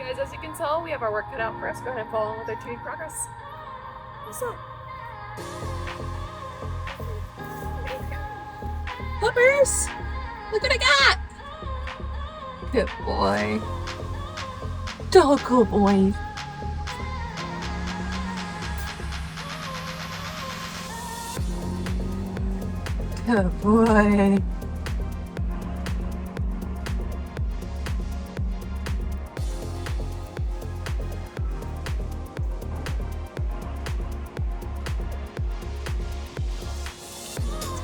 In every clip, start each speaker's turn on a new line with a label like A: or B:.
A: Anyways, as you can tell, we have our work cut out for us. Go ahead and follow on with our 2 week progress. What's up? Puppers! Look what I got! Good boy. Doggo boy. Good boy.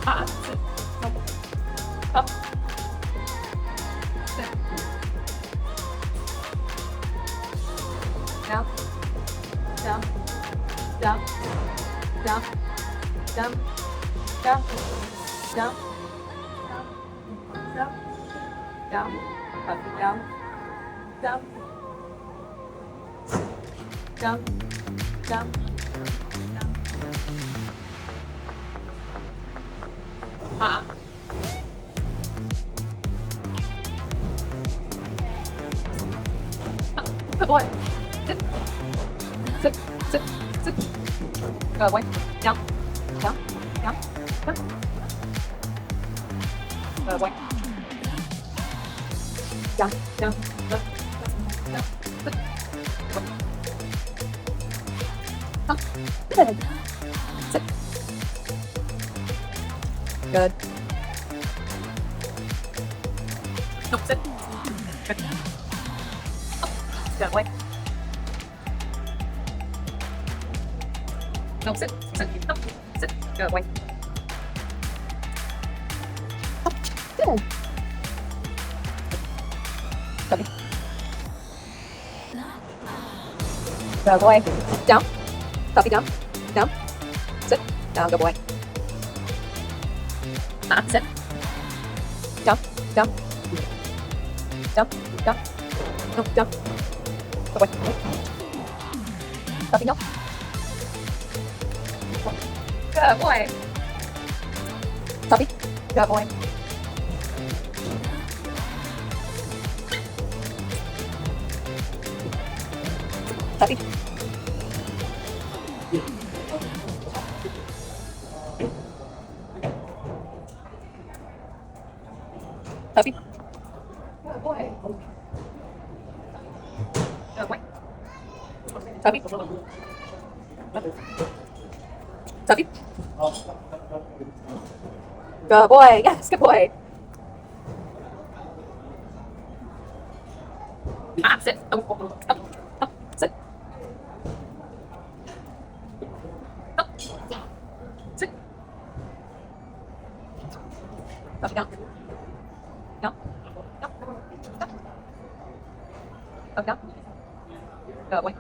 A: Ah, sit. Up. Up. Sit. Down. Down. Down. Down. Down. Down. Down. Down. Down. Up. Down. Down. Down. Down. Ah. Good boy. Sit. Sit. Sit. Sit. Good boy. Down. Down. Down. Down. Good boy. Down. Down. Down. Down. Sit. Up. Good. Sit. Good. No, sit. Good. Up. Good boy. No, sit. Sit. Up. Sit. Good boy. Up. Good. Tuffy. Good boy. Down. Tuffy down. Down. Sit. Down. Good boy. Sit. Down. Down. Down. Down. No, down. Good boy. Tuffy, no. Good boy. Tuffy. Good boy. Tuffy. Tuffy. Good boy. Good boy. Tuffy. Tuffy. Good boy. Yes, good boy. Ah, sit. Up. Up. Up. Sit. Up. Sit. Tuffy down. Down. Down. Down. Up, down. Good boy.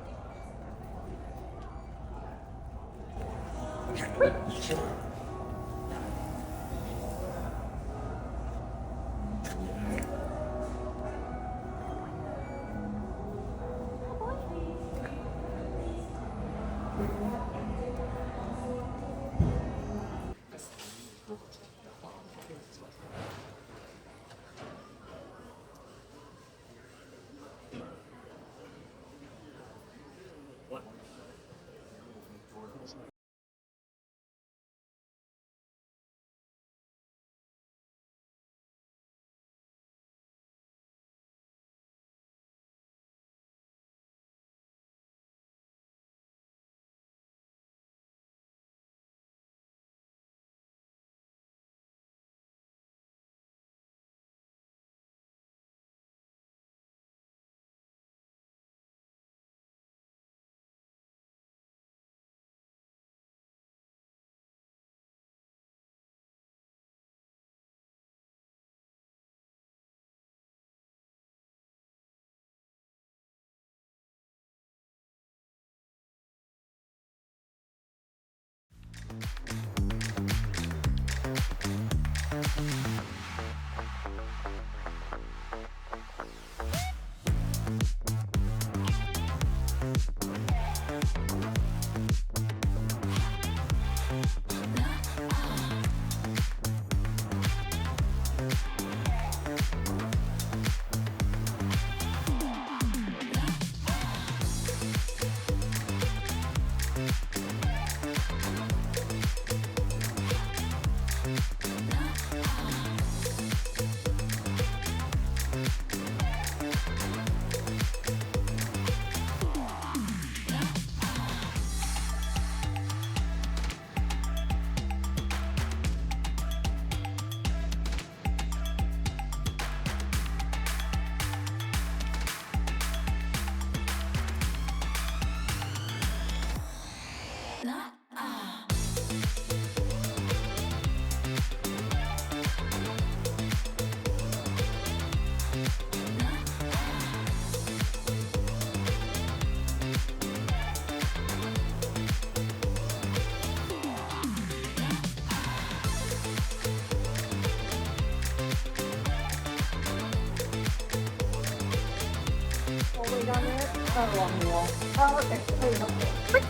A: down there? Oh, along the wall. Oh, okay. There you go.
B: Good.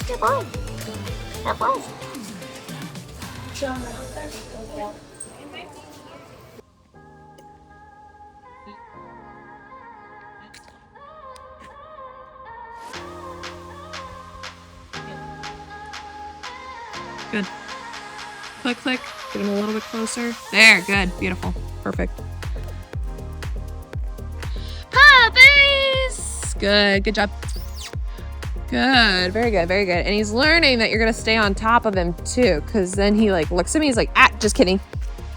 B: Good boy. Good boy.
C: Good. Click, click. Get him a little bit closer. There, good. Beautiful. Perfect. Puppies! Good. Good job. Good. Very good. Very good. And he's learning that you're going to stay on top of him too, because then he like looks at me. He's like, ah, just kidding.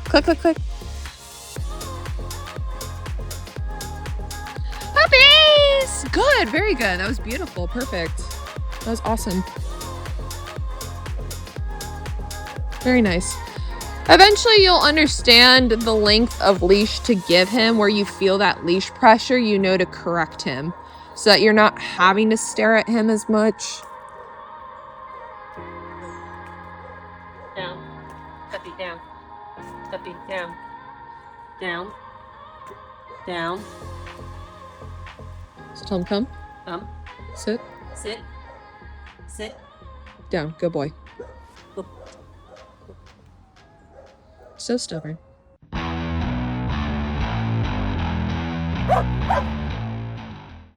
C: Click, click, click. Puppies! Good. Very good. That was beautiful. Perfect. That was awesome. Very nice. Eventually you'll understand the length of leash to give him. Where you feel that leash pressure, you know to correct him so that you're not having to stare at him as much.
A: Down. Tuffy, down. Tuffy, down. Down. Down.
C: So tell him come. Sit.
A: Sit. Sit.
C: Down. Good boy.
A: Go.
C: So stubborn.